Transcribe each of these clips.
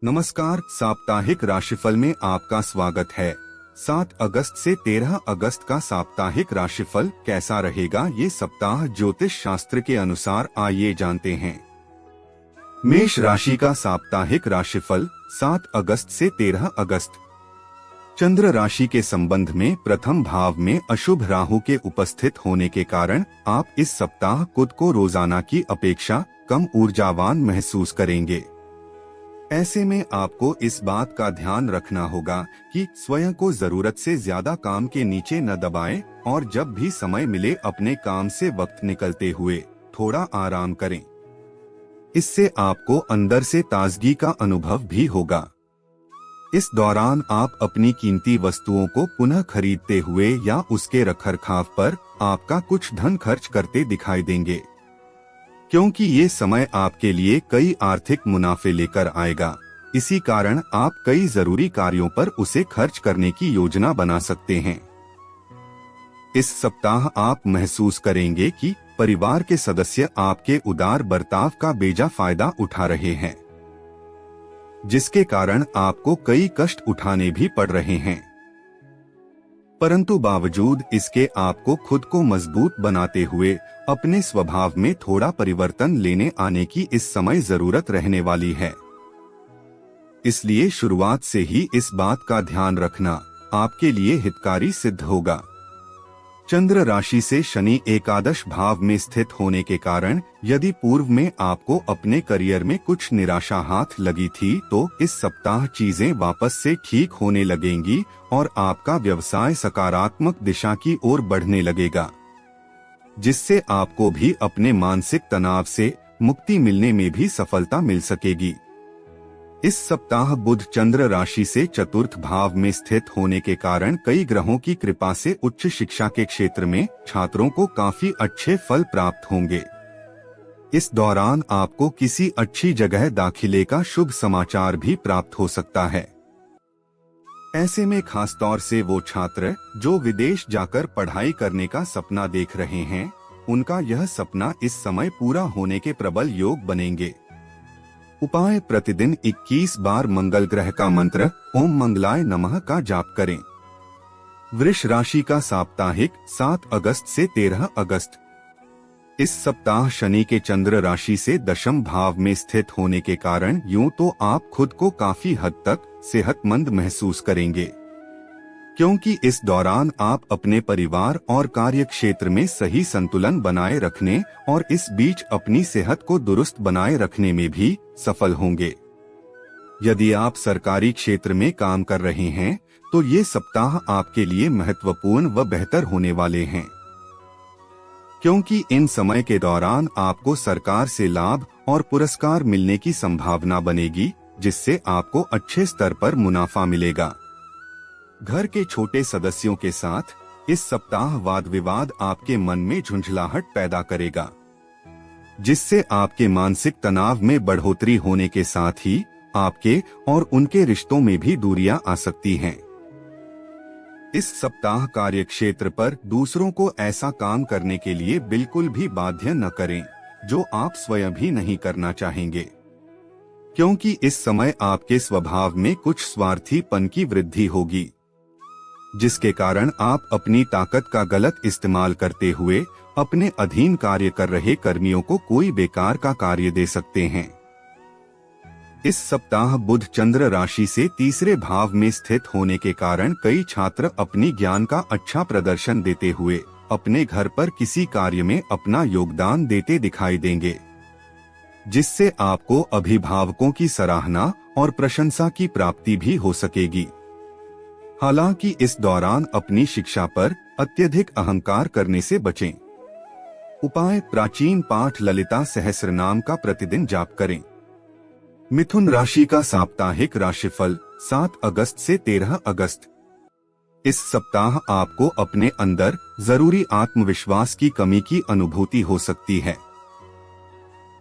नमस्कार, साप्ताहिक राशिफल में आपका स्वागत है। 7 अगस्त से 13 अगस्त का साप्ताहिक राशिफल कैसा रहेगा ये सप्ताह ज्योतिष शास्त्र के अनुसार आइए जानते हैं। मेष राशि का साप्ताहिक राशिफल 7 अगस्त से 13 अगस्त। चंद्र राशि के संबंध में प्रथम भाव में अशुभ राहु के उपस्थित होने के कारण आप इस सप्ताह खुद को रोजाना की अपेक्षा कम ऊर्जावान महसूस करेंगे। ऐसे में आपको इस बात का ध्यान रखना होगा कि स्वयं को जरूरत से ज्यादा काम के नीचे न दबाएं और जब भी समय मिले अपने काम से वक्त निकलते हुए थोड़ा आराम करें। इससे आपको अंदर से ताजगी का अनुभव भी होगा। इस दौरान आप अपनी कीमती वस्तुओं को पुनः खरीदते हुए या उसके रखरखाव पर आपका कुछ धन खर्च करते दिखाई देंगे, क्योंकि ये समय आपके लिए कई आर्थिक मुनाफे लेकर आएगा। इसी कारण आप कई जरूरी कार्यों पर उसे खर्च करने की योजना बना सकते हैं। इस सप्ताह आप महसूस करेंगे कि परिवार के सदस्य आपके उदार बर्ताव का बेजा फायदा उठा रहे हैं, जिसके कारण आपको कई कष्ट उठाने भी पड़ रहे हैं। परंतु बावजूद इसके आपको खुद को मजबूत बनाते हुए अपने स्वभाव में थोड़ा परिवर्तन लेने आने की इस समय जरूरत रहने वाली है। इसलिए शुरुआत से ही इस बात का ध्यान रखना आपके लिए हितकारी सिद्ध होगा। चंद्र राशि से शनि एकादश भाव में स्थित होने के कारण यदि पूर्व में आपको अपने करियर में कुछ निराशा हाथ लगी थी तो इस सप्ताह चीजें वापस से ठीक होने लगेंगी और आपका व्यवसाय सकारात्मक दिशा की ओर बढ़ने लगेगा, जिससे आपको भी अपने मानसिक तनाव से मुक्ति मिलने में भी सफलता मिल सकेगी। इस सप्ताह बुध चंद्र राशि से चतुर्थ भाव में स्थित होने के कारण कई ग्रहों की कृपा से उच्च शिक्षा के क्षेत्र में छात्रों को काफी अच्छे फल प्राप्त होंगे। इस दौरान आपको किसी अच्छी जगह दाखिले का शुभ समाचार भी प्राप्त हो सकता है। ऐसे में खासतौर से वो छात्र जो विदेश जाकर पढ़ाई करने का सपना देख रहे हैं, उनका यह सपना इस समय पूरा होने के प्रबल योग बनेंगे। उपाय: प्रतिदिन 21 बार मंगल ग्रह का मंत्र ओम मंगलाय नमः का जाप करें। वृष राशि का साप्ताहिक 7 अगस्त से 13 अगस्त। इस सप्ताह शनि के चंद्र राशि से दशम भाव में स्थित होने के कारण यूं तो आप खुद को काफी हद तक सेहतमंद महसूस करेंगे, क्योंकि इस दौरान आप अपने परिवार और कार्य क्षेत्र में सही संतुलन बनाए रखने और इस बीच अपनी सेहत को दुरुस्त बनाए रखने में भी सफल होंगे। यदि आप सरकारी क्षेत्र में काम कर रहे हैं तो ये सप्ताह आपके लिए महत्वपूर्ण व बेहतर होने वाले हैं, क्योंकि इन समय के दौरान आपको सरकार से लाभ और पुरस्कार मिलने की संभावना बनेगी, जिससे आपको अच्छे स्तर पर मुनाफा मिलेगा। घर के छोटे सदस्यों के साथ इस सप्ताह वाद विवाद आपके मन में झुंझलाहट पैदा करेगा, जिससे आपके मानसिक तनाव में बढ़ोतरी होने के साथ ही आपके और उनके रिश्तों में भी दूरियां आ सकती हैं। इस सप्ताह कार्य क्षेत्र पर दूसरों को ऐसा काम करने के लिए बिल्कुल भी बाध्य न करें जो आप स्वयं भी नहीं करना चाहेंगे, क्योंकि इस समय आपके स्वभाव में कुछ स्वार्थीपन की वृद्धि होगी, जिसके कारण आप अपनी ताकत का गलत इस्तेमाल करते हुए अपने अधीन कार्य कर रहे कर्मियों को कोई बेकार का कार्य दे सकते हैं। इस सप्ताह बुध चंद्र राशि से तीसरे भाव में स्थित होने के कारण कई छात्र अपनी ज्ञान का अच्छा प्रदर्शन देते हुए अपने घर पर किसी कार्य में अपना योगदान देते दिखाई देंगे, जिससे आपको अभिभावकों की सराहना और प्रशंसा की प्राप्ति भी हो सकेगी। हालांकि इस दौरान अपनी शिक्षा पर अत्यधिक अहंकार करने से बचें। उपाय: प्राचीन पाठ ललिता सहस्रनाम का प्रतिदिन जाप करें। मिथुन राशि का साप्ताहिक राशिफल 7 अगस्त से 13 अगस्त। इस सप्ताह आपको अपने अंदर जरूरी आत्मविश्वास की कमी की अनुभूति हो सकती है,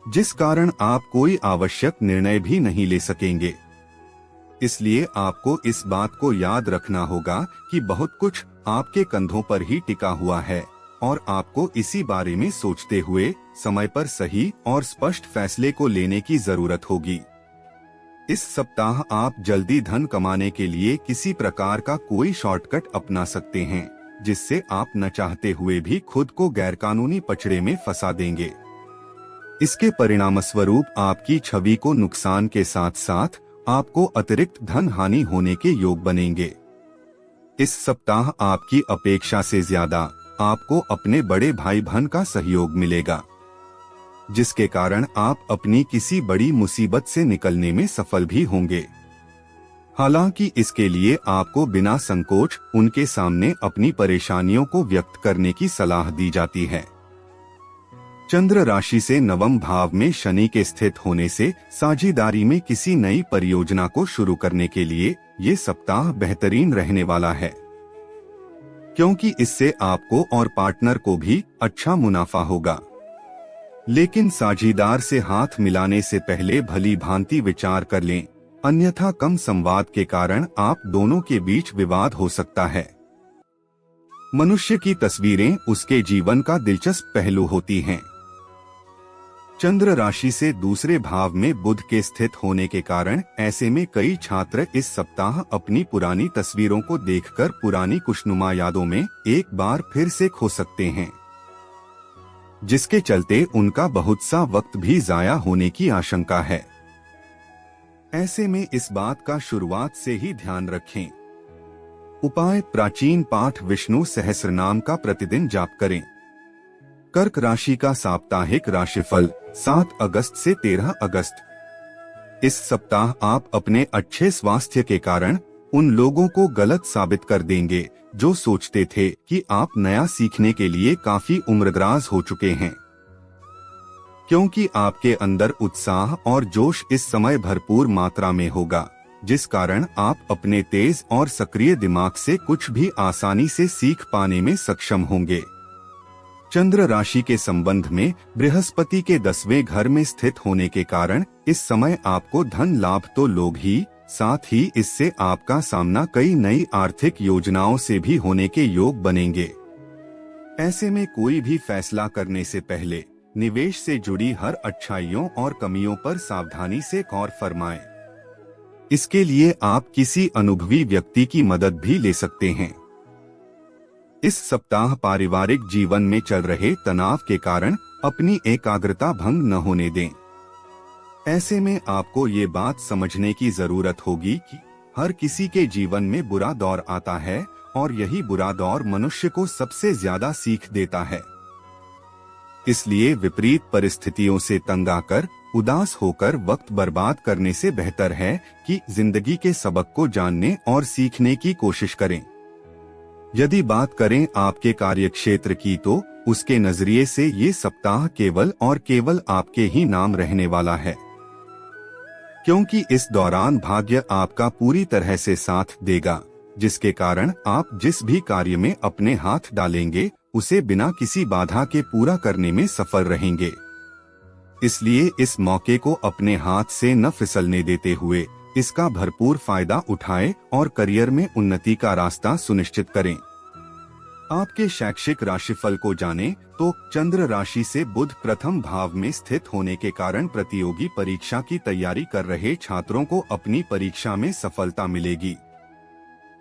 जिस कारण आप कोई आवश्यक निर्णय भी नहीं ले सकेंगे। इसलिए आपको इस बात को याद रखना होगा कि बहुत कुछ आपके कंधों पर ही टिका हुआ है और आपको इसी बारे में सोचते हुए समय पर सही और स्पष्ट फैसले को लेने की जरूरत होगी। इस सप्ताह आप जल्दी धन कमाने के लिए किसी प्रकार का कोई शॉर्टकट अपना सकते हैं, जिससे आप न चाहते हुए भी खुद को गैरकानूनी पचड़े में फंसा देंगे। इसके परिणामस्वरूप आपकी छवि को नुकसान के साथ साथ आपको अतिरिक्त धन हानि होने के योग बनेंगे। इस सप्ताह आपकी अपेक्षा से ज्यादा आपको अपने बड़े भाई बहन का सहयोग मिलेगा, जिसके कारण आप अपनी किसी बड़ी मुसीबत से निकलने में सफल भी होंगे। हालांकि इसके लिए आपको बिना संकोच उनके सामने अपनी परेशानियों को व्यक्त करने की सलाह दी जाती है। चंद्र राशि से नवम भाव में शनि के स्थित होने से साझेदारी में किसी नई परियोजना को शुरू करने के लिए ये सप्ताह बेहतरीन रहने वाला है, क्योंकि इससे आपको और पार्टनर को भी अच्छा मुनाफा होगा। लेकिन साझेदार से हाथ मिलाने से पहले भली भांति विचार कर लें, अन्यथा कम संवाद के कारण आप दोनों के बीच विवाद हो सकता है। मनुष्य की तस्वीरें उसके जीवन का दिलचस्प पहलू होती हैं। चंद्र राशि से दूसरे भाव में बुध के स्थित होने के कारण ऐसे में कई छात्र इस सप्ताह अपनी पुरानी तस्वीरों को देखकर पुरानी खुशनुमा यादों में एक बार फिर से खो सकते हैं, जिसके चलते उनका बहुत सा वक्त भी जाया होने की आशंका है। ऐसे में इस बात का शुरुआत से ही ध्यान रखें। उपाय: प्राचीन पाठ विष्णु सहस्रनाम का प्रतिदिन जाप करें। कर्क राशि का साप्ताहिक राशिफल 7 अगस्त से 13 अगस्त। इस सप्ताह आप अपने अच्छे स्वास्थ्य के कारण उन लोगों को गलत साबित कर देंगे जो सोचते थे कि आप नया सीखने के लिए काफी उम्रदराज हो चुके हैं, क्योंकि आपके अंदर उत्साह और जोश इस समय भरपूर मात्रा में होगा, जिस कारण आप अपने तेज और सक्रिय दिमाग से कुछ भी आसानी से सीख पाने में सक्षम होंगे। चंद्र राशि के संबंध में बृहस्पति के 10वें घर में स्थित होने के कारण इस समय आपको धन लाभ तो लोग ही, साथ ही इससे आपका सामना कई नई आर्थिक योजनाओं से भी होने के योग बनेंगे। ऐसे में कोई भी फैसला करने से पहले निवेश से जुड़ी हर अच्छाइयों और कमियों पर सावधानी से गौर फरमाएं। इसके लिए आप किसी अनुभवी व्यक्ति की मदद भी ले सकते हैं। इस सप्ताह पारिवारिक जीवन में चल रहे तनाव के कारण अपनी एकाग्रता भंग न होने दें। ऐसे में आपको ये बात समझने की जरूरत होगी कि हर किसी के जीवन में बुरा दौर आता है और यही बुरा दौर मनुष्य को सबसे ज्यादा सीख देता है। इसलिए विपरीत परिस्थितियों से तंग आकर उदास होकर वक्त बर्बाद करने से बेहतर है कि जिंदगी के सबक को जानने और सीखने की कोशिश करें। यदि बात करें आपके कार्यक्षेत्र की तो उसके नजरिए से ये सप्ताह केवल और केवल आपके ही नाम रहने वाला है, क्योंकि इस दौरान भाग्य आपका पूरी तरह से साथ देगा, जिसके कारण आप जिस भी कार्य में अपने हाथ डालेंगे उसे बिना किसी बाधा के पूरा करने में सफल रहेंगे। इसलिए इस मौके को अपने हाथ से न फिसलने देते हुए इसका भरपूर फायदा उठाएं और करियर में उन्नति का रास्ता सुनिश्चित करें। आपके शैक्षिक राशिफल को जानें तो चंद्र राशि से बुध प्रथम भाव में स्थित होने के कारण प्रतियोगी परीक्षा की तैयारी कर रहे छात्रों को अपनी परीक्षा में सफलता मिलेगी।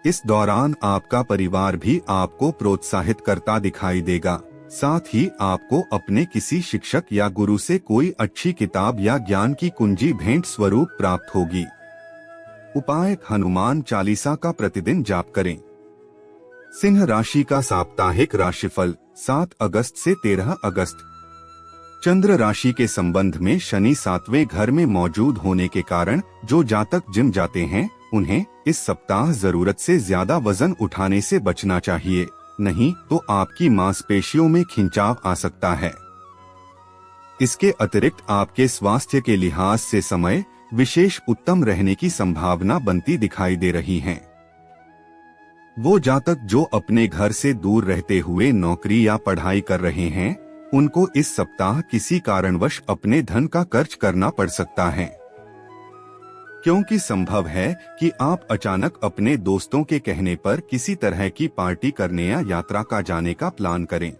इस दौरान आपका परिवार भी आपको प्रोत्साहित करता दिखाई देगा। साथ ही आपको अपने किसी शिक्षक या गुरु से कोई अच्छी किताब या ज्ञान की कुंजी भेंट स्वरूप प्राप्त होगी। उपाय: हनुमान चालीसा का प्रतिदिन जाप करें। सिंह राशि का साप्ताहिक राशिफल 7 अगस्त से 13 अगस्त। चंद्र राशि के संबंध में शनि 7वें घर में मौजूद होने के कारण जो जातक जिम जाते हैं उन्हें इस सप्ताह जरूरत से ज्यादा वजन उठाने से बचना चाहिए, नहीं तो आपकी मांसपेशियों में खिंचाव आ सकता है। इसके अतिरिक्त आपके स्वास्थ्य के लिहाज से समय विशेष उत्तम रहने की संभावना बनती दिखाई दे रही है। वो जातक जो अपने घर से दूर रहते हुए नौकरी या पढ़ाई कर रहे हैं उनको इस सप्ताह किसी कारणवश अपने धन का खर्च करना पड़ सकता है, क्योंकि संभव है कि आप अचानक अपने दोस्तों के कहने पर किसी तरह की पार्टी करने या यात्रा का जाने का प्लान करें।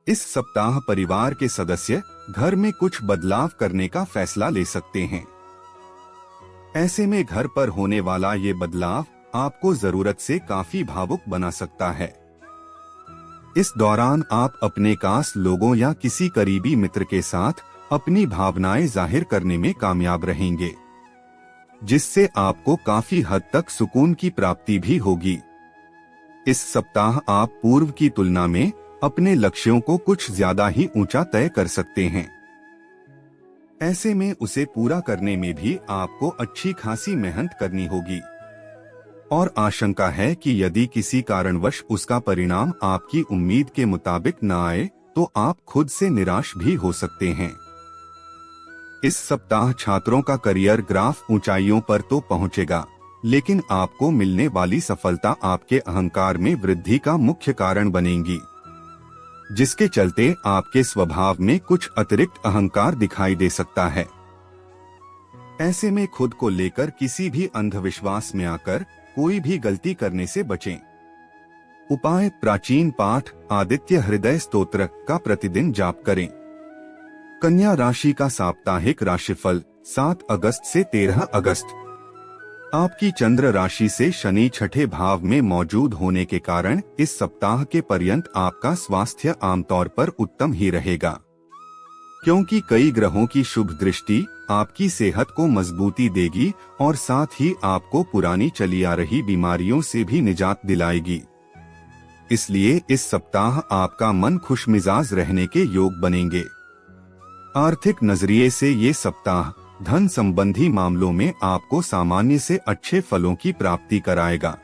इस सप्ताह परिवार के सदस्य घर में कुछ बदलाव करने का फैसला ले सकते हैं। ऐसे में घर पर होने वाला ये बदलाव आपको जरूरत से काफी भावुक बना सकता है। इस दौरान आप अपने खास लोगों या किसी करीबी मित्र के साथ अपनी भावनाएं जाहिर करने में कामयाब रहेंगे, जिससे आपको काफी हद तक सुकून की प्राप्ति भी होगी। इस सप्ताह आप पूर्व की तुलना में अपने लक्ष्यों को कुछ ज्यादा ही ऊंचा तय कर सकते हैं। ऐसे में उसे पूरा करने में भी आपको अच्छी खासी मेहनत करनी होगी और आशंका है कि यदि किसी कारणवश उसका परिणाम आपकी उम्मीद के मुताबिक न आए तो आप खुद से निराश भी हो सकते हैं। इस सप्ताह छात्रों का करियर ग्राफ ऊंचाइयों पर तो पहुंचेगा, लेकिन आपको मिलने वाली सफलता आपके अहंकार में वृद्धि का मुख्य कारण बनेगी, जिसके चलते आपके स्वभाव में कुछ अतिरिक्त अहंकार दिखाई दे सकता है। ऐसे में खुद को लेकर किसी भी अंधविश्वास में आकर कोई भी गलती करने से बचें। उपाय: प्राचीन पाठ आदित्य हृदय स्तोत्र का प्रतिदिन जाप करें। कन्या राशि का साप्ताहिक राशिफल 7 अगस्त से 13 अगस्त। आपकी चंद्र राशि से शनि छठे भाव में मौजूद होने के कारण इस सप्ताह के पर्यंत आपका स्वास्थ्य आमतौर पर उत्तम ही रहेगा, क्योंकि कई ग्रहों की शुभ दृष्टि आपकी सेहत को मजबूती देगी और साथ ही आपको पुरानी चली आ रही बीमारियों से भी निजात दिलाएगी। इसलिए इस सप्ताह आपका मन खुशमिजाज रहने के योग बनेंगे। आर्थिक नजरिए से ये सप्ताह धन संबंधी मामलों में आपको सामान्य से अच्छे फलों की प्राप्ति कराएगा,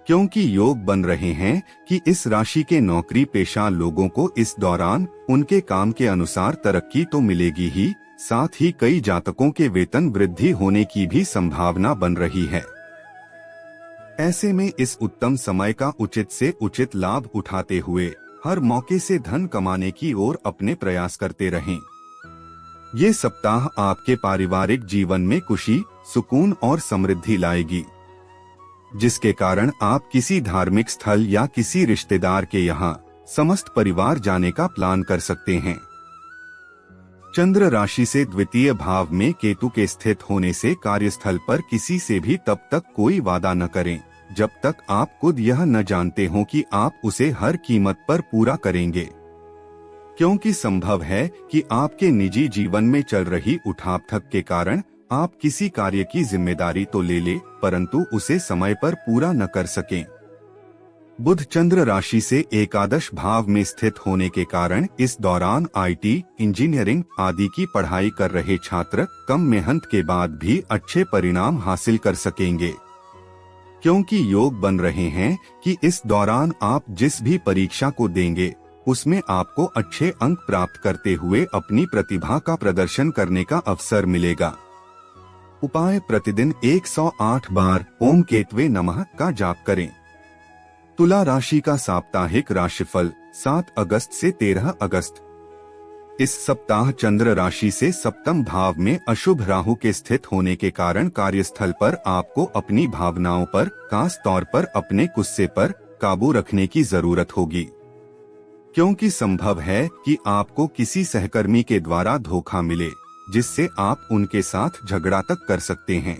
क्योंकि योग बन रहे हैं कि इस राशि के नौकरी पेशा लोगों को इस दौरान उनके काम के अनुसार तरक्की तो मिलेगी ही, साथ ही कई जातकों के वेतन वृद्धि होने की भी संभावना बन रही है। ऐसे में इस उत्तम समय का उचित से उचित लाभ उठाते हुए हर मौके से धन कमाने की ओर अपने प्रयास करते रहें। ये सप्ताह आपके पारिवारिक जीवन में खुशी, सुकून और समृद्धि लाएगी, जिसके कारण आप किसी धार्मिक स्थल या किसी रिश्तेदार के यहाँ समस्त परिवार जाने का प्लान कर सकते हैं। चंद्र राशि से द्वितीय भाव में केतु के स्थित होने से कार्यस्थल पर किसी से भी तब तक कोई वादा न करें जब तक आप खुद यह न जानते हो कि आप उसे हर कीमत पर पूरा करेंगे, क्योंकि संभव है कि आपके निजी जीवन में चल रही उठापठक के कारण आप किसी कार्य की जिम्मेदारी तो ले ले परंतु उसे समय पर पूरा न कर सकें। बुध चंद्र राशि से एकादश भाव में स्थित होने के कारण इस दौरान IT, इंजीनियरिंग आदि की पढ़ाई कर रहे छात्र कम मेहनत के बाद भी अच्छे परिणाम हासिल कर सकेंगे, क्योंकि योग बन रहे हैं कि इस दौरान आप जिस भी परीक्षा को देंगे उसमें आपको अच्छे अंक प्राप्त करते हुए अपनी प्रतिभा का प्रदर्शन करने का अवसर मिलेगा। उपाय: प्रतिदिन 108 बार ओम केतवे नमः का जाप करें। तुला राशि का साप्ताहिक राशिफल 7 अगस्त से 13 अगस्त। इस सप्ताह चंद्र राशि से सप्तम भाव में अशुभ राहु के स्थित होने के कारण कार्यस्थल पर आपको अपनी भावनाओं पर, खास तौर पर अपने गुस्से पर काबू रखने की जरूरत होगी, क्योंकि संभव है कि आपको किसी सहकर्मी के द्वारा धोखा मिले, जिससे आप उनके साथ झगड़ा तक कर सकते हैं।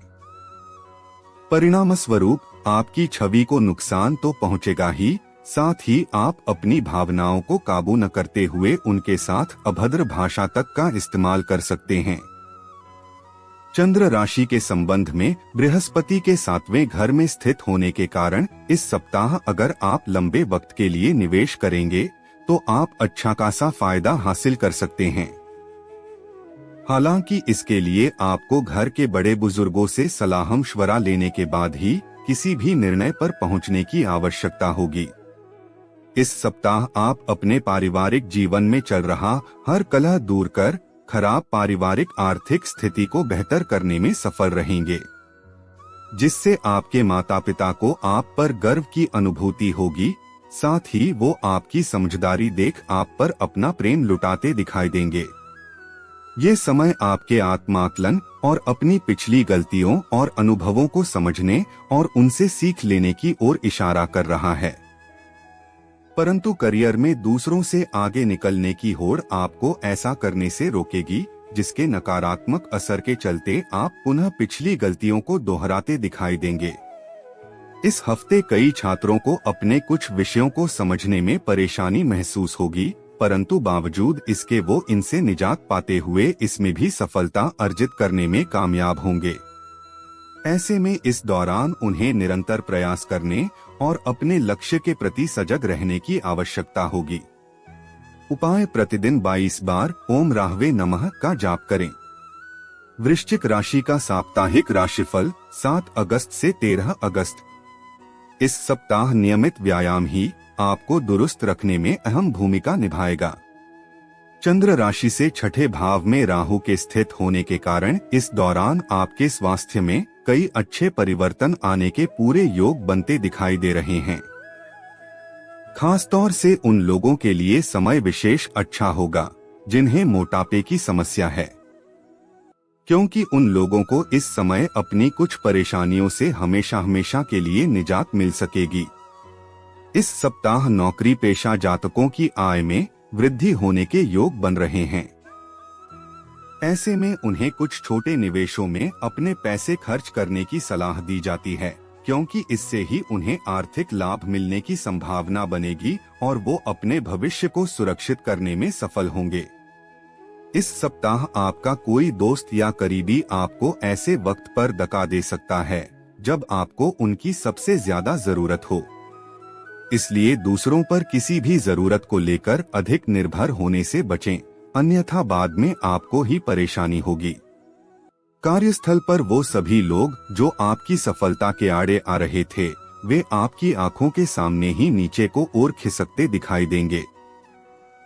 परिणाम स्वरूप आपकी छवि को नुकसान तो पहुंचेगा ही, साथ ही आप अपनी भावनाओं को काबू न करते हुए उनके साथ अभद्र भाषा तक का इस्तेमाल कर सकते हैं। चंद्र राशि के संबंध में बृहस्पति के 7वें घर में स्थित होने के कारण इस सप्ताह अगर आप लंबे वक्त के लिए निवेश करेंगे तो आप अच्छा खासा फायदा हासिल कर सकते हैं। हालांकि इसके लिए आपको घर के बड़े बुजुर्गों से सलाह-मशवरा लेने के बाद ही किसी भी निर्णय पर पहुंचने की आवश्यकता होगी। इस सप्ताह आप अपने पारिवारिक जीवन में चल रहा हर कलह दूर कर खराब पारिवारिक आर्थिक स्थिति को बेहतर करने में सफल रहेंगे, जिससे आपके माता पिता को आप पर गर्व की अनुभूति होगी। साथ ही वो आपकी समझदारी देख आप पर अपना प्रेम लुटाते दिखाई देंगे। ये समय आपके आत्माकलन और अपनी पिछली गलतियों और अनुभवों को समझने और उनसे सीख लेने की ओर इशारा कर रहा है, परंतु करियर में दूसरों से आगे निकलने की होड़ आपको ऐसा करने से रोकेगी, जिसके नकारात्मक असर के चलते आप पुनः पिछली गलतियों को दोहराते दिखाई देंगे। इस हफ्ते कई छात्रों को अपने कुछ विषयों को समझने में परेशानी महसूस होगी, परंतु बावजूद इसके वो इनसे निजात पाते हुए इसमें भी सफलता अर्जित करने में कामयाब होंगे। ऐसे में इस दौरान उन्हें निरंतर प्रयास करने और अपने लक्ष्य के प्रति सजग रहने की आवश्यकता होगी। उपाय: प्रतिदिन 22 बार ओम राहवे नमः का जाप करें। वृश्चिक राशि का साप्ताहिक राशिफल 7 अगस्त से 13 अगस्त। इस सप्ताह नियमित व्यायाम ही आपको दुरुस्त रखने में अहम भूमिका निभाएगा। चंद्र राशि से छठे भाव में राहु के स्थित होने के कारण इस दौरान आपके स्वास्थ्य में कई अच्छे परिवर्तन आने के पूरे योग बनते दिखाई दे रहे हैं। खासतौर से उन लोगों के लिए समय विशेष अच्छा होगा जिन्हें मोटापे की समस्या है, क्योंकि उन लोगों को इस समय अपनी कुछ परेशानियों से हमेशा हमेशा के लिए निजात मिल सकेगी। इस सप्ताह नौकरी पेशा जातकों की आय में वृद्धि होने के योग बन रहे हैं। ऐसे में उन्हें कुछ छोटे निवेशों में अपने पैसे खर्च करने की सलाह दी जाती है, क्योंकि इससे ही उन्हें आर्थिक लाभ मिलने की संभावना बनेगी और वो अपने भविष्य को सुरक्षित करने में सफल होंगे। इस सप्ताह आपका कोई दोस्त या करीबी आपको ऐसे वक्त पर धक्का दे सकता है जब आपको उनकी सबसे ज्यादा जरूरत हो। इसलिए दूसरों पर किसी भी जरूरत को लेकर अधिक निर्भर होने से बचें, अन्यथा बाद में आपको ही परेशानी होगी। कार्यस्थल पर वो सभी लोग जो आपकी सफलता के आड़े आ रहे थे, वे आपकी आंखों के सामने ही नीचे को ओर खिसकते दिखाई देंगे।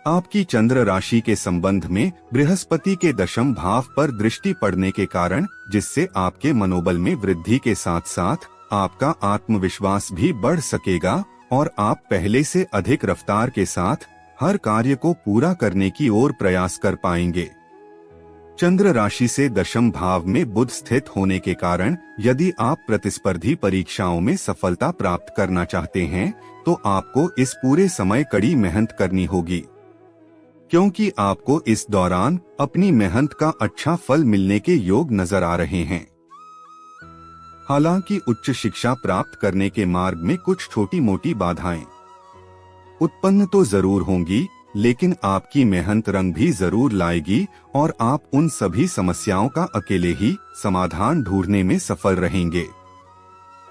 आपकी चंद्र राशि के संबंध में बृहस्पति के दशम भाव पर दृष्टि पड़ने के कारण, जिससे आपके मनोबल में वृद्धि के साथ साथ आपका आत्मविश्वास भी बढ़ सकेगा और आप पहले से अधिक रफ्तार के साथ हर कार्य को पूरा करने की ओर प्रयास कर पाएंगे। चंद्र राशि से दशम भाव में बुध स्थित होने के कारण यदि आप प्रतिस्पर्धी परीक्षाओं में सफलता प्राप्त करना चाहते हैं, तो आपको इस पूरे समय कड़ी मेहनत करनी होगी, क्योंकि आपको इस दौरान अपनी मेहनत का अच्छा फल मिलने के योग नजर आ रहे हैं। हालांकि उच्च शिक्षा प्राप्त करने के मार्ग में कुछ छोटी मोटी बाधाएं उत्पन्न तो जरूर होंगी, लेकिन आपकी मेहनत रंग भी जरूर लाएगी और आप उन सभी समस्याओं का अकेले ही समाधान ढूंढने में सफल रहेंगे।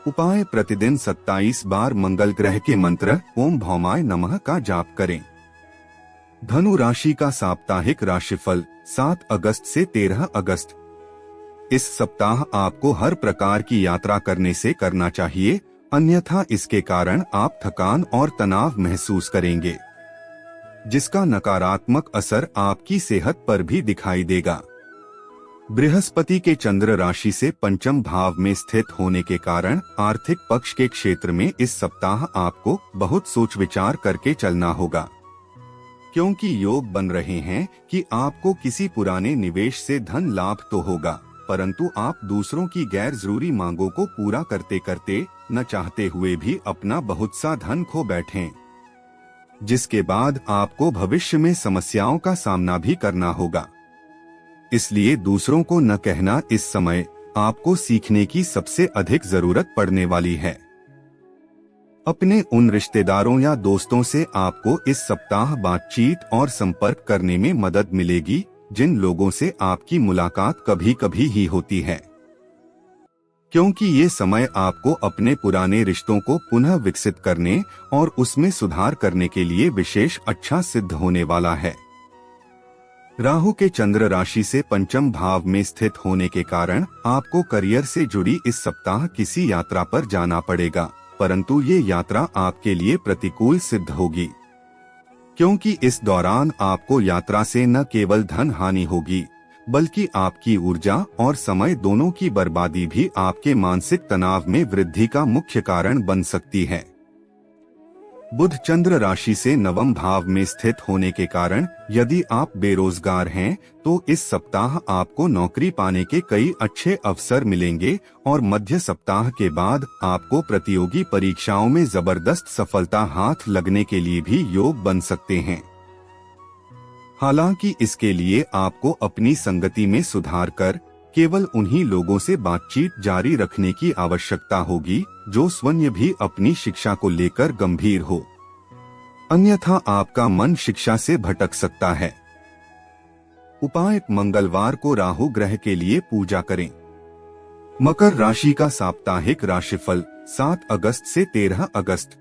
उपाय: प्रतिदिन 27 बार मंगल ग्रह के मंत्र ओम भौमाय नमः का जाप करें। धनु राशि का साप्ताहिक राशिफल 7 अगस्त से 13 अगस्त। इस सप्ताह आपको हर प्रकार की यात्रा करने से करना चाहिए, अन्यथा इसके कारण आप थकान और तनाव महसूस करेंगे, जिसका नकारात्मक असर आपकी सेहत पर भी दिखाई देगा। बृहस्पति के चंद्र राशि से पंचम भाव में स्थित होने के कारण आर्थिक पक्ष के क्षेत्र में इस सप्ताह आपको बहुत सोच विचार करके चलना होगा, क्योंकि योग बन रहे हैं कि आपको किसी पुराने निवेश से धन लाभ तो होगा, परंतु आप दूसरों की गैर जरूरी मांगों को पूरा करते करते न चाहते हुए भी अपना बहुत सा धन खो बैठें, जिसके बाद आपको भविष्य में समस्याओं का सामना भी करना होगा। इसलिए दूसरों को न कहना इस समय आपको सीखने की सबसे अधिक जरूरत पड़ने वाली है। अपने उन रिश्तेदारों या दोस्तों से आपको इस सप्ताह बातचीत और संपर्क करने में मदद मिलेगी, जिन लोगों से आपकी मुलाकात कभी कभी ही होती है, क्योंकि ये समय आपको अपने पुराने रिश्तों को पुनः विकसित करने और उसमें सुधार करने के लिए विशेष अच्छा सिद्ध होने वाला है। राहु के चंद्र राशि से पंचम भाव में स्थित होने के कारण आपको करियर से जुड़ी इस सप्ताह किसी यात्रा पर जाना पड़ेगा, परंतु ये यात्रा आपके लिए प्रतिकूल सिद्ध होगी, क्योंकि इस दौरान आपको यात्रा से न केवल धन हानि होगी, बल्कि आपकी ऊर्जा और समय दोनों की बर्बादी भी आपके मानसिक तनाव में वृद्धि का मुख्य कारण बन सकती है। बुध चंद्र राशि से नवम भाव में स्थित होने के कारण यदि आप बेरोजगार हैं, तो इस सप्ताह आपको नौकरी पाने के कई अच्छे अवसर मिलेंगे और मध्य सप्ताह के बाद आपको प्रतियोगी परीक्षाओं में जबरदस्त सफलता हाथ लगने के लिए भी योग बन सकते हैं। हालांकि इसके लिए आपको अपनी संगति में सुधार कर केवल उन्हीं लोगों से बातचीत जारी रखने की आवश्यकता होगी जो स्वयं भी अपनी शिक्षा को लेकर गंभीर हो, अन्यथा आपका मन शिक्षा से भटक सकता है। उपाय: मंगलवार को राहु ग्रह के लिए पूजा करें। मकर राशि का साप्ताहिक राशिफल 7 अगस्त से 13 अगस्त।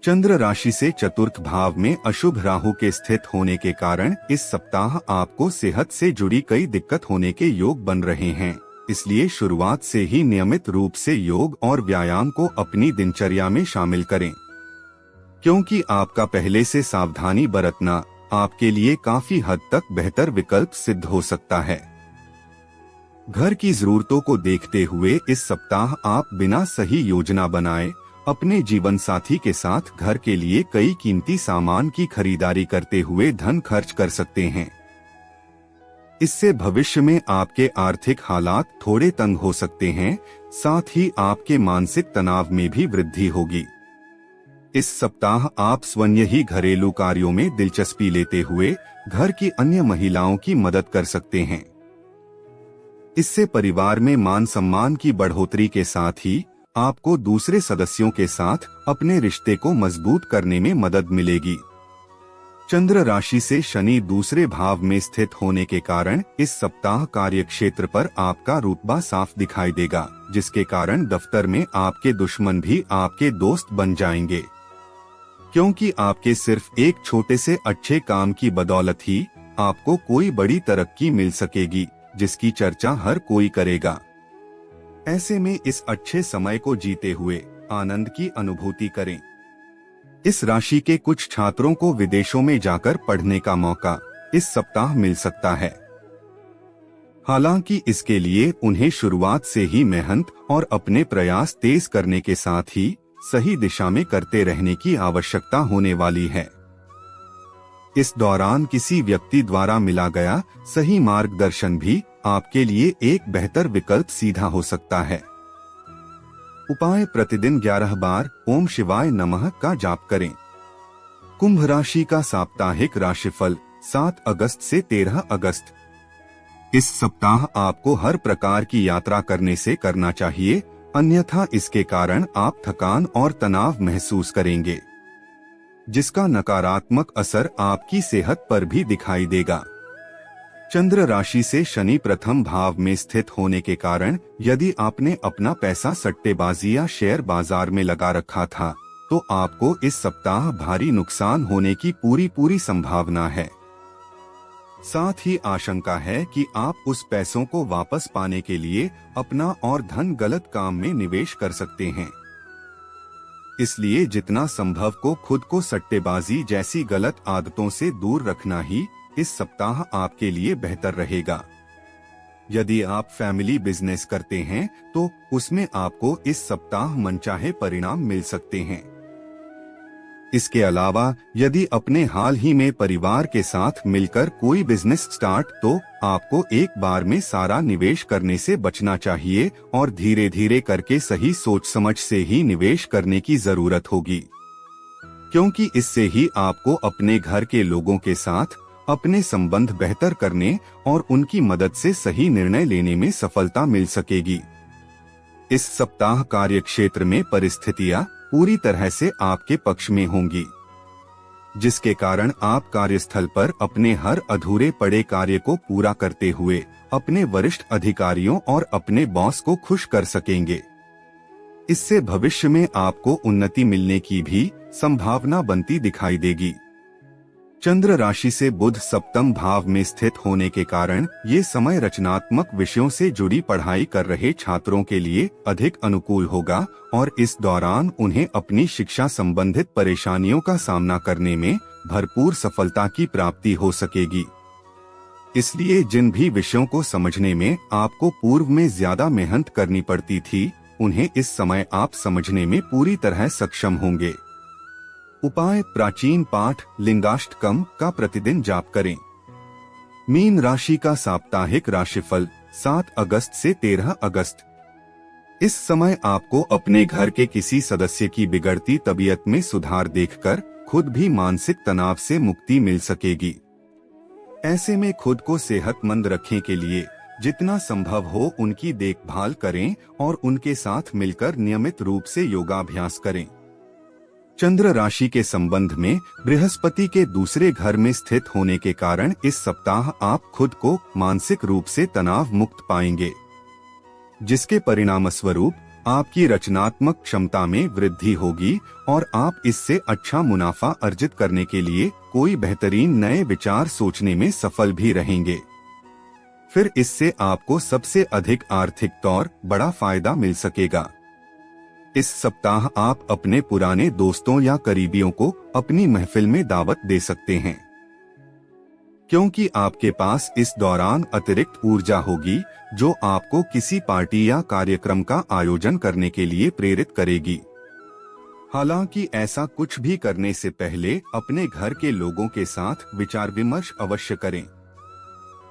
चंद्र राशि से चतुर्थ भाव में अशुभ राहु के स्थित होने के कारण इस सप्ताह आपको सेहत से जुड़ी कई दिक्कत होने के योग बन रहे हैं। इसलिए शुरुआत से ही नियमित रूप से योग और व्यायाम को अपनी दिनचर्या में शामिल करें, क्योंकि आपका पहले से सावधानी बरतना आपके लिए काफी हद तक बेहतर विकल्प सिद्ध हो सकता है। घर की जरूरतों को देखते हुए इस सप्ताह आप बिना सही योजना बनाए अपने जीवन साथी के साथ घर के लिए कई कीमती सामान की खरीदारी करते हुए धन खर्च कर सकते हैं। इससे भविष्य में आपके आर्थिक हालात थोड़े तंग हो सकते हैं, साथ ही आपके मानसिक तनाव में भी वृद्धि होगी। इस सप्ताह आप स्वयं ही घरेलू कार्यों में दिलचस्पी लेते हुए घर की अन्य महिलाओं की मदद कर सकते हैं। इससे परिवार में मान सम्मान की बढ़ोतरी के साथ ही आपको दूसरे सदस्यों के साथ अपने रिश्ते को मजबूत करने में मदद मिलेगी। चंद्र राशि से शनि दूसरे भाव में स्थित होने के कारण इस सप्ताह कार्यक्षेत्र पर आपका रुतबा साफ दिखाई देगा, जिसके कारण दफ्तर में आपके दुश्मन भी आपके दोस्त बन जाएंगे, क्योंकि आपके सिर्फ एक छोटे से अच्छे काम की बदौलत ही आपको कोई बड़ी तरक्की मिल सकेगी, जिसकी चर्चा हर कोई करेगा। ऐसे में इस अच्छे समय को जीते हुए आनंद की अनुभूति करें। इस राशि के कुछ छात्रों को विदेशों में जाकर पढ़ने का मौका इस सप्ताह मिल सकता है। हालांकि इसके लिए उन्हें शुरुआत से ही मेहनत और अपने प्रयास तेज करने के साथ ही सही दिशा में करते रहने की आवश्यकता होने वाली है। इस दौरान किसी व्यक्ति द्वारा मिला गया सही मार्गदर्शन भी आपके लिए एक बेहतर विकल्प सीधा हो सकता है। उपाय: प्रतिदिन 11 बार ओम शिवाय नमः का जाप करें। कुंभ राशि का साप्ताहिक राशिफल 7 अगस्त से 13 अगस्त। इस सप्ताह आपको हर प्रकार की यात्रा करने से करना चाहिए, अन्यथा इसके कारण आप थकान और तनाव महसूस करेंगे, जिसका नकारात्मक असर आपकी सेहत पर भी दिखाई देगा। चंद्र राशि से शनि प्रथम भाव में स्थित होने के कारण यदि आपने अपना पैसा सट्टेबाजी या शेयर बाजार में लगा रखा था, तो आपको इस सप्ताह भारी नुकसान होने की पूरी संभावना है। साथ ही आशंका है कि आप उस पैसों को वापस पाने के लिए अपना और धन गलत काम में निवेश कर सकते हैं। इसलिए जितना संभव को खुद को सट्टेबाजी जैसी गलत आदतों से दूर रखना ही इस सप्ताह आपके लिए बेहतर रहेगा। यदि आप फैमिली बिजनेस करते हैं तो उसमें आपको इस सप्ताह मनचाहे परिणाम मिल सकते हैं। इसके अलावा यदि अपने हाल ही में परिवार के साथ मिलकर कोई बिजनेस स्टार्ट, तो आपको एक बार में सारा निवेश करने से बचना चाहिए और धीरे धीरे करके सही सोच समझ से ही निवेश करने की जरूरत होगी, क्योंकि इससे ही आपको अपने घर के लोगों के साथ अपने संबंध बेहतर करने और उनकी मदद से सही निर्णय लेने में सफलता मिल सकेगी। इस सप्ताह कार्यक्षेत्र में परिस्थितियां पूरी तरह से आपके पक्ष में होंगी, जिसके कारण आप कार्यस्थल पर अपने हर अधूरे पड़े कार्य को पूरा करते हुए अपने वरिष्ठ अधिकारियों और अपने बॉस को खुश कर सकेंगे। इससे भविष्य में आपको उन्नति मिलने की भी संभावना बनती दिखाई देगी। चंद्र राशि से बुध सप्तम भाव में स्थित होने के कारण ये समय रचनात्मक विषयों से जुड़ी पढ़ाई कर रहे छात्रों के लिए अधिक अनुकूल होगा और इस दौरान उन्हें अपनी शिक्षा संबंधित परेशानियों का सामना करने में भरपूर सफलता की प्राप्ति हो सकेगी। इसलिए जिन भी विषयों को समझने में आपको पूर्व में ज्यादा मेहनत करनी पड़ती थी, उन्हें इस समय आप समझने में पूरी तरह सक्षम होंगे। उपाय: प्राचीन पाठ लिंगाष्टकम का प्रतिदिन जाप करें। मीन राशि का साप्ताहिक राशिफल 7 अगस्त से 13 अगस्त। इस समय आपको अपने घर के किसी सदस्य की बिगड़ती तबीयत में सुधार देखकर खुद भी मानसिक तनाव से मुक्ति मिल सकेगी। ऐसे में खुद को सेहतमंद रखने के लिए जितना संभव हो उनकी देखभाल करें और उनके साथ मिलकर नियमित रूप से योगाभ्यास करें। चंद्र राशि के संबंध में बृहस्पति के दूसरे घर में स्थित होने के कारण इस सप्ताह आप खुद को मानसिक रूप से तनाव मुक्त पाएंगे, जिसके परिणाम स्वरूप आपकी रचनात्मक क्षमता में वृद्धि होगी और आप इससे अच्छा मुनाफा अर्जित करने के लिए कोई बेहतरीन नए विचार सोचने में सफल भी रहेंगे। फिर इससे आपको सबसे अधिक आर्थिक तौर बड़ा फायदा मिल सकेगा। इस सप्ताह आप अपने पुराने दोस्तों या करीबियों को अपनी महफिल में दावत दे सकते हैं, क्योंकि आपके पास इस दौरान अतिरिक्त ऊर्जा होगी जो आपको किसी पार्टी या कार्यक्रम का आयोजन करने के लिए प्रेरित करेगी। हालांकि ऐसा कुछ भी करने से पहले अपने घर के लोगों के साथ विचार विमर्श अवश्य करें।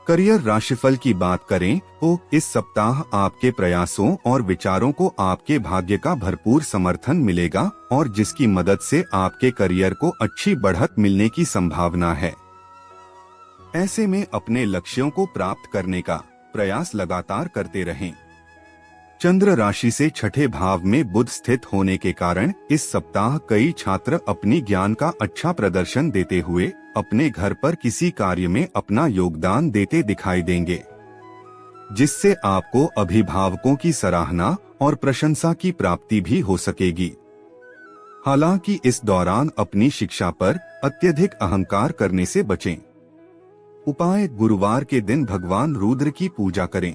करियर राशिफल की बात करें तो इस सप्ताह आपके प्रयासों और विचारों को आपके भाग्य का भरपूर समर्थन मिलेगा और जिसकी मदद से आपके करियर को अच्छी बढ़त मिलने की संभावना है। ऐसे में अपने लक्ष्यों को प्राप्त करने का प्रयास लगातार करते रहें। चंद्र राशि से छठे भाव में बुध स्थित होने के कारण इस सप्ताह कई छात्र अपनी ज्ञान का अच्छा प्रदर्शन देते हुए अपने घर पर किसी कार्य में अपना योगदान देते दिखाई देंगे, जिससे आपको अभिभावकों की सराहना और प्रशंसा की प्राप्ति भी हो सकेगी। हालांकि इस दौरान अपनी शिक्षा पर अत्यधिक अहंकार करने से बचें। उपाय: गुरुवार के दिन भगवान रुद्र की पूजा करें।